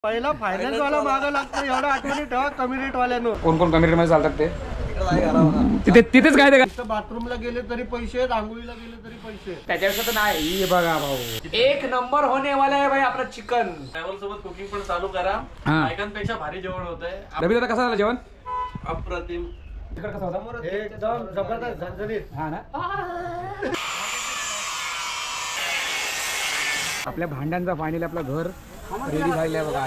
पहिला फायनान्स वाला मागा लागतो एवढा आठवणी ठेवा. कमी रेट वाल्यानो कोण कोण कमी रेट मध्ये चालतात ते तिथेच काय ते बाथरूमला गेले तरी पैसे, आंघोळीला गेले तरी पैसे. त्याच्यापेक्षा तर नाही. बघा भाऊ एक नंबर होने वाला आहे भाई आपला चिकन. ट्रॅव्हल सोबत कुकिंग पण चालू करा. बायकांपेक्षा भारी जेवण होतंय. रवी दादा कसं झालं जेवण? अप्रतिम. तिकडे कसं होतं? एकदम जबरदस्त झणझणीत. हा ना. आपल्या भांड्यांचा फायनली आपलं घर रेडी झालेलं आहे बघा.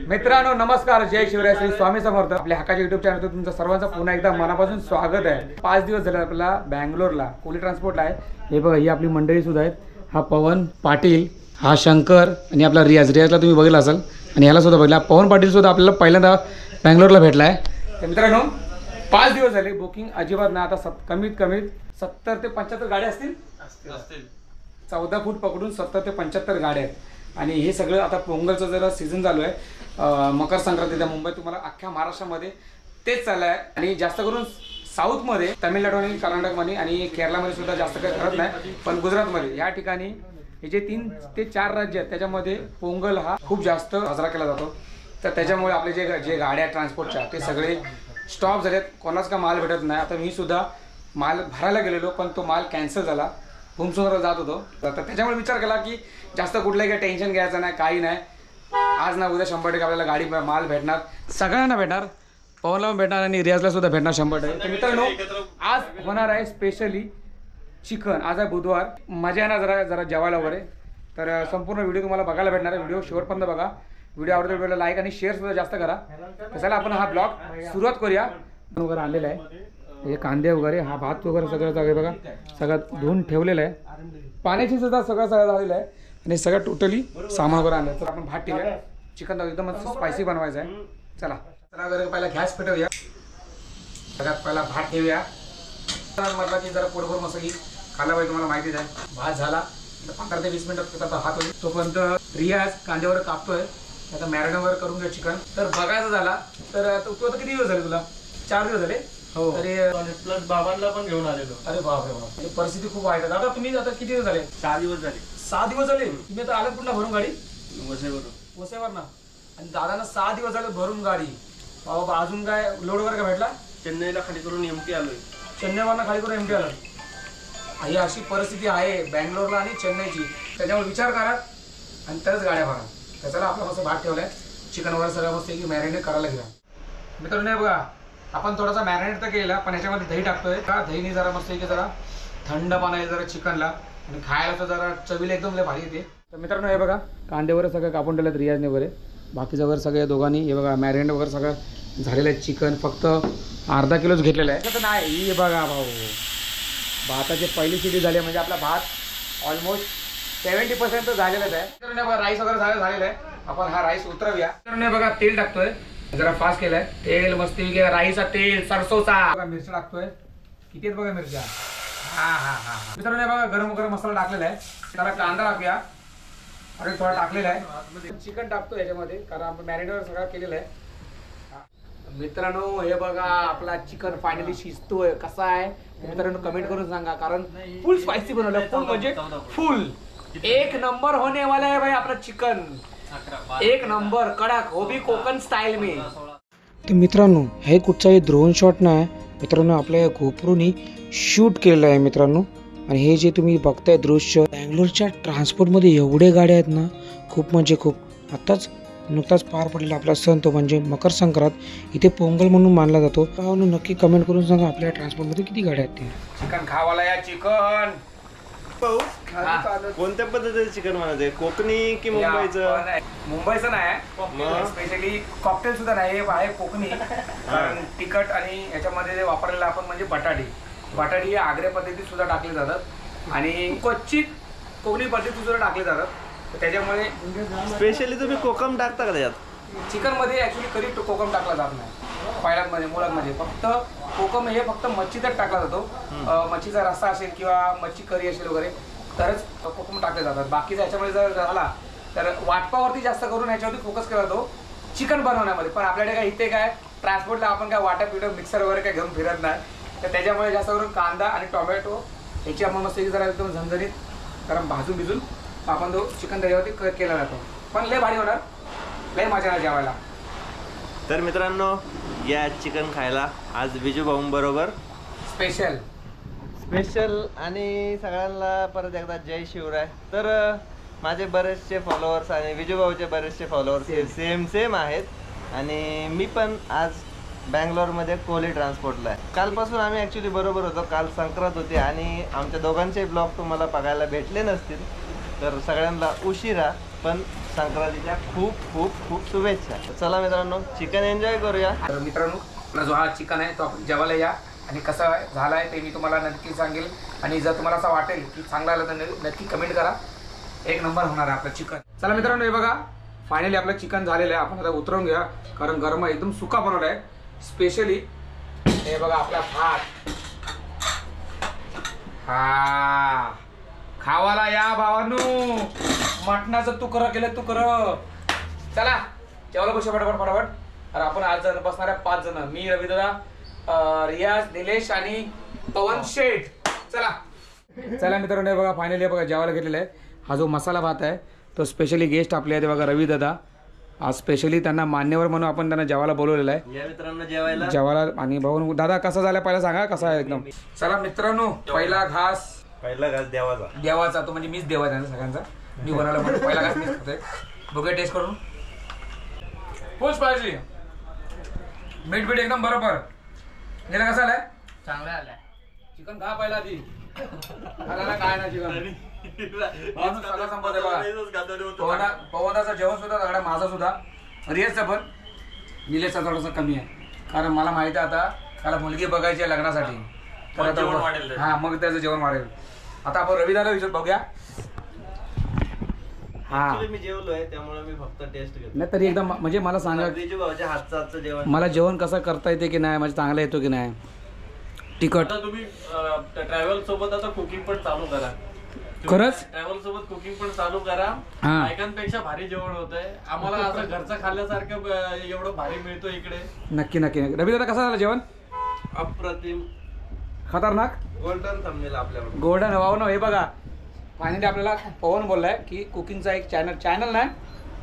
मित्रांनो नमस्कार, जय शिवराय, श्री स्वामी समर्थ. आपल्या हक्काच्या युट्यूब चॅनलवर तुमचं सर्वांचं पुन्हा एकदा मनापासून स्वागत आहे. 5 दिवस झाले आपल्याला बँगलोरला कोली ट्रान्सपोर्टला आहे. हे बघा ही आपली मंडळी सुद्धा आहेत. हा पवन पाटील, हा शंकर आणि आपला रियाजला तुम्ही बघितला असाल आणि ह्याला सुद्धा बघितला. पवन पाटील सुद्धा आपल्याला पहिल्यांदा बँगलोरला भेटला आहे. तर मित्रांनो 5 दिवस झाले बुकिंग अजिबात नाही. आता कमीत कमी 70 ते 75 गाड्या असतील. 14 फूट पकडून 70 ते 75 गाड्या आहेत. आणि हे सगळं आता पोंगलचं जरा सीझन चालू आहे. मकर संक्रांती त्या मुंबईत तुम्हाला अख्ख्या महाराष्ट्रामध्ये तेच चाललं आहे. आणि जास्त करून साऊथमध्ये, तामिळनाडू आणि कर्नाटकमध्ये आणि केरळामध्ये सुद्धा जास्त काही करत नाही. पण गुजरातमध्ये या ठिकाणी हे जे 3 ते 4 राज्य आहेत त्याच्यामध्ये पोंगल हा खूप जास्त साजरा केला जातो. तर त्याच्यामुळे आपले जे गाड्या ट्रान्सपोर्टच्या ते सगळे स्टॉप झालेत. कोणाच का माल भेटत नाही. आता मी सुद्धा माल भरायला गेलेलो पण तो माल कॅन्सल झाला. भूमसुंदरला जात होतो. तर त्याच्यामुळे विचार केला की जास्त कुठलंही काही टेन्शन घ्यायचं नाही, काही नाही. आज ना उद्या 100% आपल्याला गाडी माल भेटणार, सगळ्यांना भेटणार. पवनला पण भेटणार आणि रियाजला सुद्धा भेटणार 100%. तर मित्रांनो आज होणार आहे स्पेशली चिकन. आज आहे बुधवार. मजा येणार जरा जेवायला वगैरे. तर संपूर्ण व्हिडिओ तुम्हाला बघायला भेटणार आहे. व्हिडिओ शेवटपर्यंत बघा. व्हिडिओ आवडतो व्हिडिओला लाईक आणि शेअर सुद्धा जास्त करा. तर चला आपण हा ब्लॉग सुरुवात करूया. वगैरे आणलेला आहे. हे कांदे वगैरे, हा भात वगैरे सगळं जागे बघा सगळं धुवून ठेवलेलं आहे. पाण्याची सुद्धा सगळं झालेलं आहे. आणि सगळं टोटली सामान वगैरे आणलं. तर आपण भात ठेवूया. चिकन एकदम स्पायसी बनवायचं आहे. चला वगैरे पहिला गॅस पेटवूया. सगळ्यात पहिला भात ठेवूया. म्हटलं की जरा पोटभर मसाली खायला पाहिजे, तुम्हाला माहितीच आहे. भात झाला 15 ते 20 मिनिटात भात होईल. तोपर्यंत रियाज कांद्यावर कापतोय. आता मॅरिनेट वगैरे करून घ्या चिकन. तर बघायचं झाला तर तू आता किती दिवस झाले तुला? 4 दिवस झाले. हो. तरी प्लस बाबांना पण घेऊन आलेलो. अरे बापरे बाप, परिस्थिती खूप वाईट आहे. दादा तुम्ही आता किती दिवस झाले? 6 दिवस झाले. 6 दिवस झाले. तुम्ही आता आलात कुठला भरून गाडी? वसईवरून ना. आणि दादांना 6 दिवस झाले भरून गाडी. बाबा अजून काय लोड वगैरे का भेटला? चेन्नईला खाली करून एमटी आलोय. चेन्नईवरनं खाली करून एमटी आलं. ही अशी परिस्थिती आहे बँगलोरला आणि चेन्नईची. त्याच्यामुळे विचार करा आणि तरच गाड्या भरा. त्याच्याला आपला मस्त भात ठेवलाय. चिकन वगैरे सगळं मस्त की मॅरिनेट करायला घ्या. मित्रांनो बघा आपण थोडासा मॅरिनेट तर केला पण ह्याच्यामध्ये दही टाकतोय. का दहीने जरा मस्त की जरा थंड पाना जरा चिकनला आणि खायला तर जरा चवीला एकदम लय भारी येते. तर मित्रांनो हे बघा कांदे वगैरे सगळं कापून ठेवलेत रियाजने वगैरे. बाकीचं वगैरे सगळे दोघांनी हे बघा मॅरिनेट वगैरे सगळं झालेलं आहे. चिकन फक्त अर्धा किलोच घेतलेलं आहे. तसं नाही हे बघा भाऊ भाताची पहिली शिटी झाली म्हणजे आपला भात ऑलमोस्ट 70% झालेलाच आहे. तर बघा राईस वगैरे झालेला आहे. आपण हा राईस उतरवूया. तर बघा तेल टाकतोय जरा फास्ट केलाय. तेल मस्त राईचा तेल सरसोचा. मिरच्या टाकतोय. किती आहेत बघा मिरच्या. हा हा हा मित्रांनो बघा गरम गरम मसाला टाकलेला आहे. त्याला कांदा टाकूया. अरे थोडा टाकलेला आहे. चिकन टाकतो याच्यामध्ये कारण आपण मॅरिनेट सगळं केलेलं आहे. मित्रांनो हे बघा आपला चिकन फायनली शिजतोय. कसा आहे मित्रांनो कमेंट करून सांगा. कारण फुल स्पायसी बनवलं. फुल म्हणजे फुल एक नंबर होने वाला है भाई आपला चिकन. एक नंबर कडक हो भी कोकण स्टाईल में. तर मित्रांनो हे कुठचाही ड्रोन शॉट नाही मित्रांनो. आपल्या गोप्रोनी शूट केलेलं आहे मित्रांनो. आणि हे जे तुम्ही बघताय दृश्य बँगलोरच्या ट्रान्सपोर्टमध्ये एवढे गाड्या आहेत ना खूप म्हणजे खूप. नुकताच पार पडलेला आपला सण तो म्हणजे मकर संक्रांत. इथे पोंगल म्हणून मानला जातो. नक्की कमेंट करून सांगा आपल्या ट्रान्सपोर्टमध्ये किती गाड्या आहेत ते. चिकन खावाला या चिकन. कोणत्या पद्धतीचं चिकन म्हणायचं? कोकणी की मुंबईचं? मुंबईचं नाही स्पेशली कॉकटेल सुद्धा नाही आहे कोकणी. कारण तिखट आणि याच्यामध्ये वापरलेलं आपण म्हणजे बटाटी हे आग्र्या पद्धतीत सुद्धा टाकले जातात आणि क्वचित कोकणी पद्धतीत सुद्धा टाकले जातात. त्याच्यामुळे स्पेशली तुम्ही कोकम टाकता का त्याच्यात? चिकन मध्ये ऍक्च्युली कधी कोकम टाकला जात नाही. पायलांमध्ये मुळांमध्ये फक्त कोकम हे फक्त मच्छीतच टाकला जातो. मच्छीचा रस्सा असेल किंवा मच्छी करी असेल वगैरे तरच कोकम टाकले जातात. बाकीचा याच्यामध्ये जर झाला तर वाटपावरती जास्त करून याच्यावरती फोकस केला जातो चिकन बनवण्यामध्ये. पण आपल्याकडे काय इथे काय ट्रान्सपोर्टला आपण काय वाटा पिठं मिक्सर वगैरे काय घेऊन फिरत नाही. तर त्याच्यामुळे जास्त करून कांदा आणि टोमॅटो याची आपण मस्त जरा एकदम झणझणीत कारण भाजून भिजून आपण तो चिकन त्याच्यावरती केला जातो. पण लय भारी होणार, लय मजा येणार जेवायला. तर मित्रांनो या चिकन खायला आज विजू भाऊंबरोबर स्पेशल आणि सगळ्यांना परत एकदा जय शिवराय. तर माझे बरेचसे फॉलोअर्स आणि विजू भाऊचे बरेचसे फॉलोअर्स सेम आहेत आणि मी पण आज बँगलोरमध्ये कोहली ट्रान्सपोर्टला आहे. कालपासून आम्ही ॲक्च्युली बरोबर होतो. काल संक्रांत होती आणि आमच्या दोघांचे ब्लॉग तुम्हाला बघायला भेटले नसतील. तर सगळ्यांना उशिरा पण संक्रांतीच्या खूप खूप खूप शुभेच्छा. चला मित्रांनो चिकन एन्जॉय करूया. तर मित्रांनो आपला जो हा चिकन आहे तो आपण जेवायला या आणि कसा झाला आहे ते मी तुम्हाला नक्की सांगेल. आणि जर तुम्हाला असं वाटेल की चांगला आलं तर नक्की कमेंट करा. एक नंबर होणार आहे आपलं चिकन. चला मित्रांनो हे बघा फायनली आपलं चिकन झालेलं आहे. आपण आता उतरवून घ्या कारण गरम एकदम सुका बनवला आहे स्पेशली. हे बघा आपला भात. हा खावाला या भावानू, मटणाचं तुकडं केलं तुकडं. चला जेवायला बसू फटाफट. अरे आपण 8 जण बसणार आहे, 5 जण. मी रविदादा, रियाज, निलेश आणि पवन शेठ. चला मित्रांनो हे बघा फायनली बघा जेवायला घेतलेलं आहे. हा जो मसाला भात आहे तो स्पेशली गेस्ट आपले आहे ते बघा रविदादा. आज स्पेशली त्यांना मान्यवर म्हणून आपण त्यांना जेवायला बोलवलेलं आहे. या मित्रांनो जेवायला. आणि भाऊ दादा कसा झाला पहिला सांगा कसा आहे एकदम. चला मित्रांनो पहिला घास देवाचा तो म्हणजे मीच देवा त्यांचा सगळ्यांचा. मी बनवला म्हणून पहिला घास मीच खातोय. बघूया टेस्ट करून. फुल स्पायसी, मीठ एकदम बरोबर. गेला कसा आलाय? चांगला आलाय. चिकन खा पहिला आधी. काय ना चिकन सगळं संपत बघा. पवनाचं जेवण सुद्धा सगळ्या माझा सुद्धा, रियाजचा पण, निलेशचा थोडासा कमी आहे कारण मला माहिती आहे आता त्याला मुलगी बघायची आहे लग्नासाठी. हा मग त्याचं जेवण वाढेल. आता आपण रविदाला विचार बघूया. हा मी जेवलोय त्यामुळे मी फक्त टेस्ट करतो. नाही तरी एकदम म्हणजे मला सांगा विजू भाऊच्या हातचं जेवण मला जेवण कसं करता येते की नाही, म्हणजे चांगला येतो की नाही. तिखट आता तुम्ही ट्रॅव्हल सोबत आता कुकिंग पण चालू करा. खरंच ट्रॅव्हल सोबत कुकिंग पण चालू करा. हा. बायकांपेक्षा भारी जेवण होतंय. आम्हाला असं घरचं खाल्ल्यासारखं एवढं भारी मिळतो इकडे. नक्की. रविदादा कसं झालं जेवण? अप्रतिम खतरनाक गोल्डन थंबनेल आपल्याकडे. गोल्डन वाव ना. हे बघा फायनली आपल्याला पवन बोललाय की कुकिंगचा एक चॅनल नाही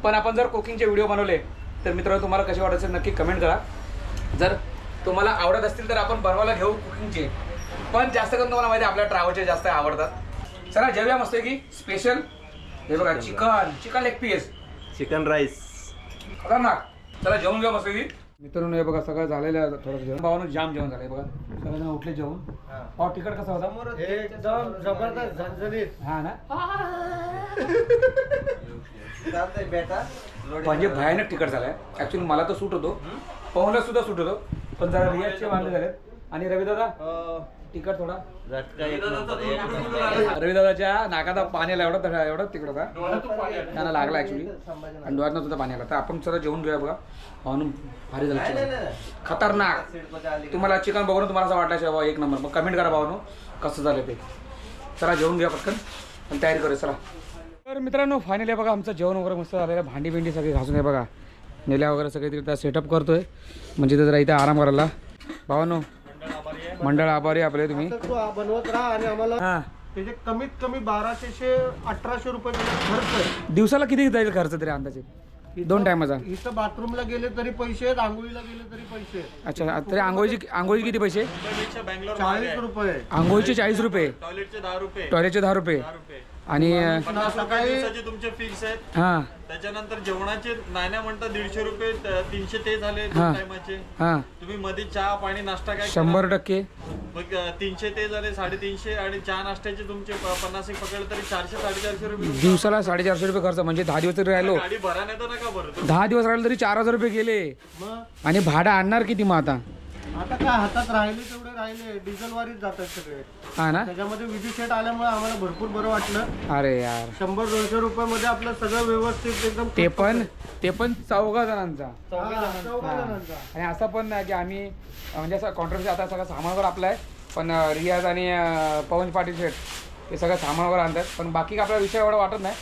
पण आपण जर कुकिंगचे व्हिडिओ बनवले तर मित्रांनो तुम्हाला कसे वाटायचे नक्की कमेंट करा. जर तुम्हाला आवडत असतील तर आपण बनवायला घेऊ कुकिंगचे. पण जास्त करून तुम्हाला माहिती आपल्या ट्रॅव्हलचे जास्त आवडतात. चला जेवूया मस्त की स्पेशल. हे बघा chicken leg piece, chicken rice खतरनाक. चला जेवून घ्या मस्त की. मित्रांनो हे बघा सगळं झालेलं आहे. थोडंसं जेवण भावानं जाम जेवण झालंय बघा. सगळं उठले जेवण. तिखट कसा होता? एकदम जबरदस्त झणझणीत. हा ना बेटा म्हणजे भयानक तिखट झालाय. ऍक्च्युली मला तर सूट होतो, पवनला सुद्धा सूट होतो, पण जरा रियाजचे वांदे झालेत. आणि रविदादा तिखट थोडा रविदादाच्या नाकात पाणी आला एवढं तिखट होता त्यांना लागला ऍक्च्युली आणि डोळ्यातनं सुद्धा पाणी आला. तर आपण सगळं जेवून घेऊया बघा. म्हणून भारी झालं खतरनाक. तुम्हाला चिकन बघून तुम्हाला असं वाटलं बाबा एक नंबर, मग कमेंट करा भावानो कसं झालं ते. चला जेवून घ्या पटकन आणि तयारी करूया. चला तर मित्रांनो फायनली बघा आमचं जेवण वगैरे मस्त झालेलं आहे. भांडी बिंडी सगळी घासून आहे बघा. नेल्या वगैरे सगळे तिथे सेटअप करतोय म्हणजे ते जरा इथे आराम करायला. भावानो मंडळ आभारी आपले तुम्ही. तू बनवत राहा आणि आम्हाला हा त्याचे कमीत कमी 1200-1800 रुपये खर्च आहे. दिवसाला किती जाईल खर्च तरी अंदाजे? 2 टायमाचा. इथं बाथरूमला गेले तरी पैसे आहेत, आंघोळीला गेले तरी पैसे आहेत. अच्छा तरी आंघोळीची किती पैसे? बँगलोर 40 रुपये. आंघोळीचे 40 रुपये, टॉयलेटचे 10 रुपये, टॉयलेटचे 10 रुपये आणि 50 रुपये दिवसाचे तुमचे फिक्स आहेत. हा त्याच्यानंतर जेवणाचे नाण्या म्हणतात 150 रुपये, 300 ते झाले हा. 2 टायमाचे. हा तुम्ही मध्ये चहा पाणी नाश्ता काय 100%. मग 300 ते झाले 350 आणि चहा नाश्त्याचे तुमचे 50 एक पकडले तरी 400-450 रुपये दिवसाला 450 रुपये खर्च म्हणजे 10 दिवस तरी राहिलो. गाडी भरा नाही तर नका बरं. 10 दिवस राहिलो तरी 4000 रुपये गेले. मग आणि भाडं आणणार किती मग आता? आता काय हातात राहिले तेवढे राहिले. डिझेल वारीच जातात सगळे. हा ना. त्याच्यामध्ये विजू शेट आल्यामुळे आम्हाला भरपूर बरं वाटलं. अरे यार 100-200 रुपयामध्ये आपलं सगळं व्यवस्थित एकदम. ते पण 14 जणांचा. 14 जणांचा. आणि असं पण नाही की आम्ही म्हणजे असं कॉन्ट्रॅक्ट आता सगळं सामानावर आपलं आहे पण रियाज आणि पवन पाटील शेठ हे सगळं सामानावर आणतात. पण बाकी आपला विषय एवढा वाटत नाही.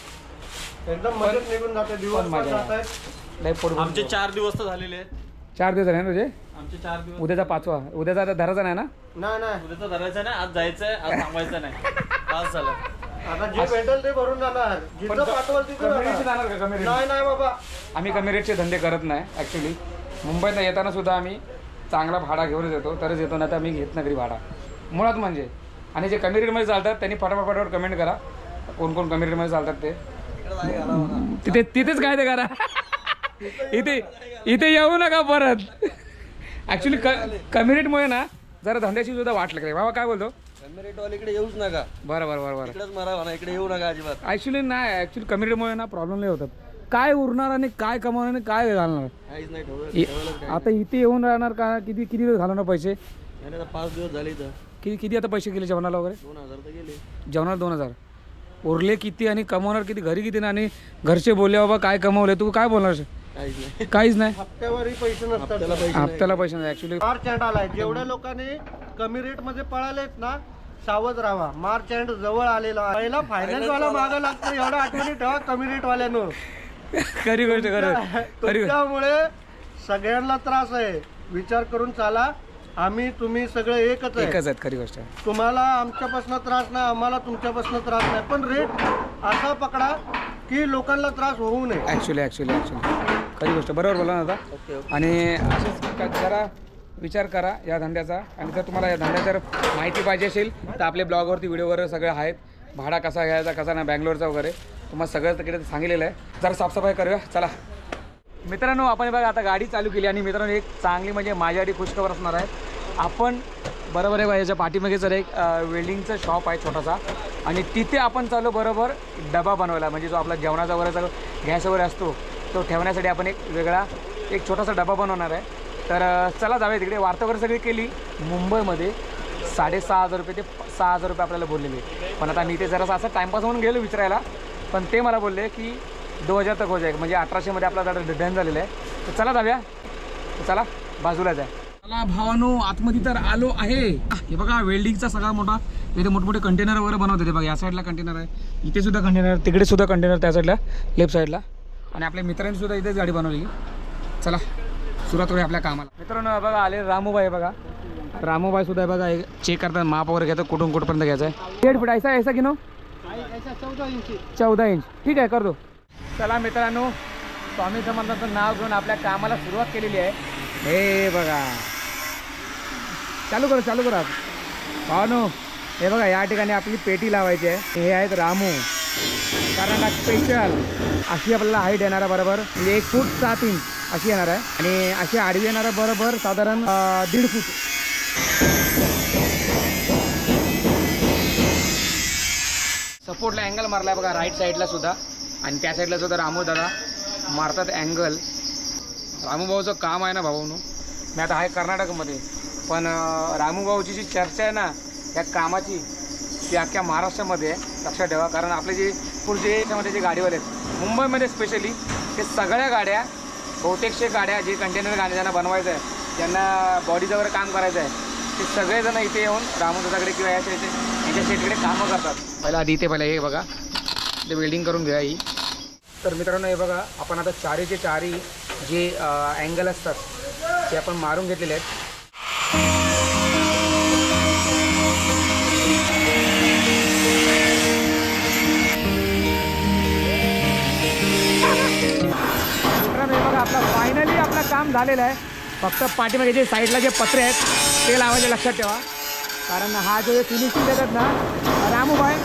एकदम मजेत निघून जाते दिवस मजा जात आहेत. लय पोट भरून आमचे 4 दिवस तर झालेले आहेत. 4 दिवस झाले ना तुझे? आमचे 4 दिवस. उद्याचा 5वा, उद्याचा आता धराचा नाही ना? नाही उद्याचं धरायचं नाही, आज जायचंय, आज थांबायचं नाही. पास झालं. आता जे भेटेल ते भरून जाणार. जिथं पाठवल तिथं कमी रेटचे जाणार. जाणार का? कमी रेट? नाही बाबा. आम्ही कमी रेटचे धंदे करत नाही ॲक्च्युली. मुंबईत येताना सुद्धा आम्ही चांगला भाडा घेऊनच येतो, तरच येतो, नाही तर आम्ही घेत नाही घरी भाडा मुळात म्हणजे. आणि जे कमी रेटमध्ये चालतात त्यांनी फटाफट कमेंट करा कोण कोण कमी रेटमध्ये चालतात ते. तिथेच काय ते करा. इथे येऊ नका परत. ॲक्च्युली कमी रेटमुळे ना जरा धंद्याची सुद्धा वाट लागते. बाबा काय बोलतो? कमी रेटवाले इकडे येऊच नका. बरं इकडेच मारा ना, इकडे येऊ नका अजिबात. ॲक्च्युली नाही, ॲक्च्युली कमी रेटमुळे ना प्रॉब्लेम नाही होतात. काय उरणार आणि काय कमावणार आणि काय घालणार? काहीच नाही ठेवलं. आता इथे येऊन राहणार का? किती दिवस घालवणार पैसे? 5 दिवस झाले इथं. किती आता पैसे गेले जेवणाला वगैरे? 2000 तर गेले. जेवणाला 2000. उरले किती आणि कमावणार किती? घरी किती ना? आणि घरचे बोलले बाबा काय कमावले, तू काय बोलणार? काहीच नाही. काहीच नाही. हप्त्यावरही पैसे नसतात. हप्त्याला पैसे नाही ॲक्च्युली. मार्च एंड आलाय. जेवढ्या लोकांनी कमी रेट मध्ये पळालेत ना, सावध राहा. मार्च एंड जवळ आलेला आहे. पहिला फायनान्स वाला मागं लागतो, एवढं आठवणी ठेवा. कमी रेट वाल्यानं खरी गोष्ट खरी. त्यामुळे सगळ्यांना त्रास आहे. विचार करून चाला. आम्ही तुम्ही सगळे एकच आहेत. खरी गोष्ट आहे. तुम्हाला आमच्यापासून त्रास नाही, आम्हाला तुमच्यापासून त्रास नाही, पण रेट असा पकडा की लोकांना त्रास होऊ नये. ॲक्च्युली खरी गोष्ट. बरोबर बोला ना आता. आणि असेच जरा विचार करा या धंद्याचा. आणि जर तुम्हाला या धंद्याची जर माहिती पाहिजे असेल तर आपल्या ब्लॉगवरती व्हिडिओवर सगळे आहेत. भाडा कसा घ्यायचा कसा नाही बँगलोरचा वगैरे तुम्हाला सगळं तिकडे सांगितलेलं आहे. जरा साफसफाई करूया चला. मित्रांनो आपण बघा आता गाडी चालू केली आणि मित्रांनो एक चांगली म्हणजे माझ्यासाठी खुशखबर असणार आहे. आपण बरोबर आहे बघा याच्या पाठीमागे जर एक वेल्डिंगचं शॉप आहे छोटासा आणि तिथे आपण चालू बरोबर डबा बनवायला म्हणजे जो आपला जेवणाचा वगैरे सगळं गॅस वगैरे असतो तो ठेवण्यासाठी आपण एक वेगळा एक छोटासा डबा बनवणार आहे. तर चला जाऊया तिकडे. वार्ता वगैरे सगळी केली. मुंबईमध्ये 6,500 रुपये ते 6,000 रुपये आपल्याला बोललेले. पण आता मी ते जरासं असं टाईमपास म्हणून गेलो विचारायला, पण ते मला बोलले की 2000 तक हो जाईल म्हणजे 1800 मध्ये आपला डन झालेला आहे. तर चला जाऊया. चला बाजूला जा. चला भावानो आतमध्ये तर आलो आहे. हे बघा वेल्डिंगचा सगळा मोठा इथे मोठमोठे कंटेनर वगैरे बनवते ते बघा. या साईडला कंटेनर आहे, इथे सुद्धा कंटेनर, तिकडे सुद्धा कंटेनर त्या साईडला लेफ्ट साईडला. आणि आपल्या मित्रांनी सुद्धा इथेच गाडी बनवली. चला सुरुवात करूया आपल्या कामाला. मित्रांनो बघा आले रामूबाई बघा. रामूबाई सुद्धा बघा चेक करतात माप वगैरे घेतात कुठून कुठपर्यंत घ्यायचं आहे. 1.5 फूट ऐसा की नो 14 इंच ठीक आहे कर दो. चला मित्रांनो स्वामी समर्थांचं नाव घेऊन आपल्या कामाला सुरुवात केलेली आहे. हे बघा चालू करा पाहनो. हे बघा या ठिकाणी आपली पेटी लावायची आहे. हे आहेत रामू कारण स्पेशल अशी आपल्याला हाईट येणार आहे बरोबर म्हणजे 1 फूट 7 इंच अशी येणार आहे आणि अशी आडवी येणार आहे बरोबर साधारण 1.5 फूट. सपोर्टला अँगल मारला आहे बघा राईट साईडला सुद्धा आणि त्या साईडला सुद्धा रामू दादा मारतात अँगल. रामूभाऊचं काम आहे ना भाऊनो. मी आता आहे कर्नाटकमध्ये पण रामूभाऊची जी चर्चा आहे ना या कामाची ती अख्ख्या महाराष्ट्रामध्ये आहे. लक्षात ठेवा कारण आपले जे पुढचे याच्यामध्ये जे गाडीवाले आहेत मुंबईमध्ये स्पेशली ते सगळ्या गाड्या बहुतेकशे गाड्या जे कंटेनर गाड्या ज्यांना बनवायचं आहे ज्यांना बॉडीचं वगैरे काम करायचं आहे ते सगळेजण इथे येऊन रामूदादाकडे किंवा यांच्या शेतीकडे कामं करतात. पहिला आधी इथे हे बघा ते वेल्डिंग करून घ्या ही. तर मित्रांनो हे बघा आपण आता चारीचे चारी जे अँगल असतात ते आपण मारून घेतलेले आहेत. मित्रांनो हे बघा आपला फायनली आपलं काम झालेलं आहे. फक्त पाठीमागे जे साईडला जे पत्रे आहेत ते लावायचे लक्षात ठेवा कारण हा जो फिनिशिंग देतात ना रामूबाई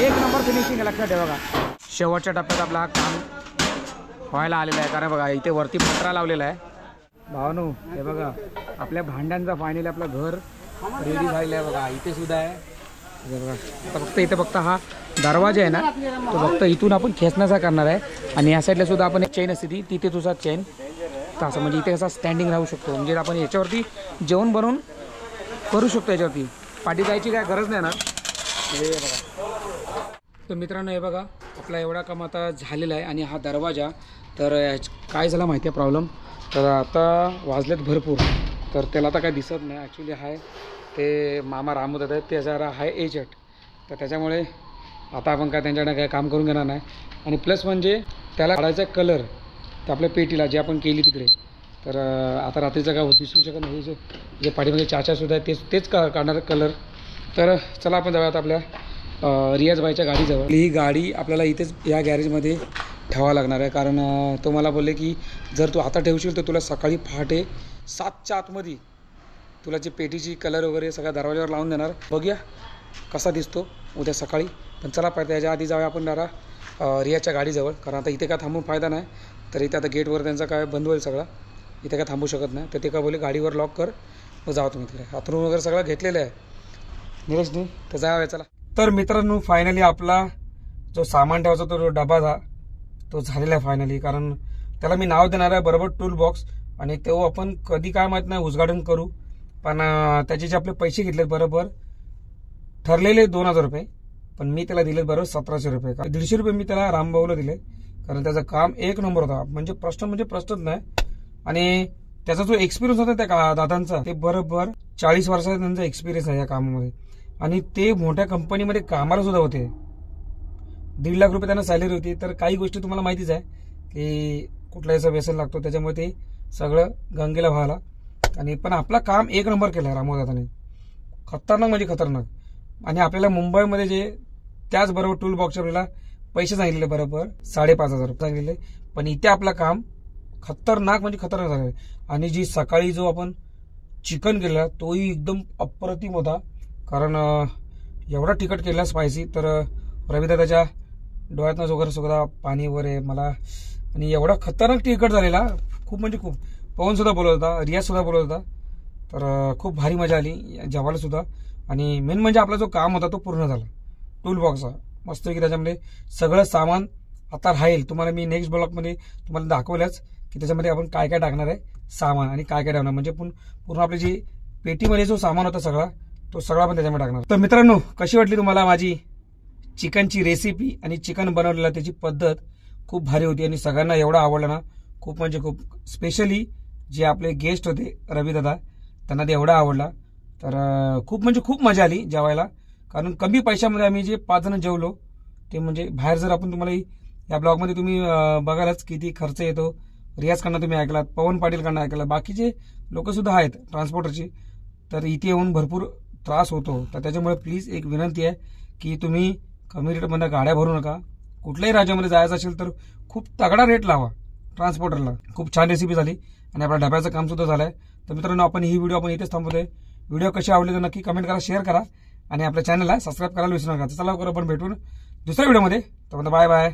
1 नंबर फिनिशिंग आहे लक्षात ठेवा. का शेवटच्या टप्प्यात आपला हा काम व्हायला आलेला आहे कारण बघा इथे वरती पत्रा लावलेला आहे. भावानो हे बघा आपल्या भांड्यांचा फायनली आपलं घर रेडी झालेलं आहे बघा. इथे सुद्धा आहे हे बघा. आता इथे फक्त हा दरवाजा आहे ना तो फक्त इथून आपण खेचण्याचा करणार आहे आणि या साईडला सुद्धा आपण एक चेन असते तिथे तुझा चेन तर असं म्हणजे इथे कसा स्टँडिंग राहू शकतो म्हणजे आपण याच्यावरती जेवण बनवून करू शकतो. याच्यावरती पाठी जायची काय गरज नाही ना. हे बघा तर मित्रांनो हे बघा आपला एवढा काम आता झालेला आहे आणि हा दरवाजा तर काय झाला माहिती आहे प्रॉब्लेम. तर आता वाजलेत भरपूर तर त्याला आता काय दिसत नाही. ॲक्च्युली आहे ते मामा रामूदादा आहेत ते जरा आहे एजट तर त्याच्यामुळे आता आपण काय त्यांच्याकडे काय काम करून घेणार नाही. आणि प्लस म्हणजे त्याला काढायचा कलर तर आपल्या पेटीला जे आपण केली तिकडे तर आता रात्रीचं काय दिसू शकत नाही. जे पाठीमध्ये चाचासुद्धा आहे तेच काढणार कलर. तर चला आपण जाऊयात आपल्या रियाज भाईच्या गाडीजवळ. ही गाडी आपल्याला इथेच या गॅरेजमध्ये ठेवावं लागणार आहे, कारण तो मला बोलले की जर तू आता ठेवशील तर तुला सकाळी पहाटे 7च्या आतमध्ये तुला जी पेटीची कलर वगैरे सगळ्या दरवाजावर लावून देणार. बघूया कसा दिसतो उद्या सकाळी. पण चला पाहिजे त्याच्या आधी जाऊया आपण जरा रियाच्या गाडीजवळ, कारण आता इथे काय थांबून फायदा नाही. तर इथे आता गेटवर त्यांचा काय बंद होईल सगळा, इथे काय थांबू शकत नाही. तर ते काय बोलले गाडीवर लॉक कर मग जाऊ तुम्ही तिकडे. हातरून वगैरे सगळं घेतलेलं आहे निलेशनी, तर जाऊया चला. तर मित्रांनो फायनली आपला जो सामान ठेवायचा तो डबा तो झालेला आहे फायनली, कारण त्याला मी नाव देणार आहे बरोबर टूल बॉक्स. आणि तो आपण कधी काय माहीत नाही उद्घाटन करू, पण त्याचे जे आपले पैसे घेतलेत बरोबर ठरलेले 2000 रुपये, पण मी त्याला दिले बरोबर 1700 रुपये. 150 रुपये मी त्याला रामभाऊला दिले, कारण त्याचं काम एक नंबर होता. म्हणजे प्रश्नच नाही. आणि त्याचा जो एक्सपिरियन्स होता त्या दादांचा ते बरोबर 40 वर्षाचा त्यांचा एक्सपिरियन्स आहे या कामामध्ये. आणि ते मोठ्या कंपनीमध्ये कामाला सुद्धा होते. 1.5 लाख रुपये त्यांना सॅलरी होती. तर काही गोष्टी तुम्हाला माहितीच आहे की कुठलाही असं व्यसन लागतो, त्याच्यामुळे ते सगळं गंगेला व्हायला. आणि पण आपला काम एक नंबर केला आहे रामोदादाने, खतरनाक म्हणजे खतरनाक. आणि आपल्याला मुंबईमध्ये जे त्याचबरोबर टूल बॉक्सचे आपल्याला पैसे सांगितले बरोबर 5,500 रुपये सांगितले, पण इथे आपलं काम खतरनाक म्हणजे खतरनाक झालं. आणि जी सकाळी जो आपण चिकन केला तोही एकदम अप्रतिम होता, कारण एवढा तिखट केला स्पायसी. तर रविदादाच्या डोळ्यातनं वगैरे सुद्धा पाणी वगैरे मला, आणि एवढा खतरनाक तिखट झालेला खूप म्हणजे खूप. पवन सुद्धा बोलत होता, रियाज सुद्धा बोलत होता. तर खूप भारी मजा आली जेवायला सुद्धा. आणि मेन म्हणजे आपला जो काम होता तो पूर्ण झाला टूल बॉक्सचा मस्तपैकी. त्याच्यामध्ये सगळं सामान आता राहील. तुम्हाला मी नेक्स्ट ब्लॉगमध्ये तुम्हाला दाखवल्याच की त्याच्यामध्ये आपण काय काय टाकणार आहे सामान आणि काय काय ठेवणार. म्हणजे पूर्ण आपली जी पेटीमध्ये जो सामान होता सगळा तो सगळा आपण त्याच्यामध्ये टाकणार. तर मित्रांनो कशी वाटली तुम्हाला माझी चिकनची रेसिपी आणि चिकन बनवलेला त्याची पद्धत खूप भारी होती आणि सगळ्यांना एवढा आवडला ना, खूप म्हणजे खूप. स्पेशली जे आपले गेस्ट होते रविदादा त्यांना ते एवढा आवडला. तर खूप म्हणजे खूप मजा आली जेवायला, कारण कमी पैशामध्ये आम्ही जे 5 जण जेवलो ते म्हणजे बाहेर. जर आपण तुम्हाला या ब्लॉगमध्ये तुम्ही बघायलाच किती खर्च येतो. रियाजकडनं तुम्ही ऐकलात, पवन पाटीलकडनं ऐकला, बाकीचे लोक सुद्धा आहेत ट्रान्सपोर्टरची. तर इथे येऊन भरपूर त्रास होतो. तर त्याच्यामुळे प्लीज एक विनंती आहे की तुम्ही कमी रेटमध्ये गाड्या भरू नका. कुठल्याही राज्यामध्ये जायचं असेल तर खूप तगडा रेट लावा ट्रान्सपोर्टरला. खूप छान रेसिपी झाली आणि आपल्या डब्याचं काम सुद्धा झालंय. तर मित्रांनो आपण ही व्हिडिओ आपण इथेच थांबवतोय. व्हिडिओ कशी आवडली तर नक्की कमेंट करा, शेअर करा आणि आपल्या चॅनलला सबस्क्राईब करायला विसरू नका. चला लवकर आपण भेटून दुसऱ्या व्हिडिओमध्ये. तर बाय बाय.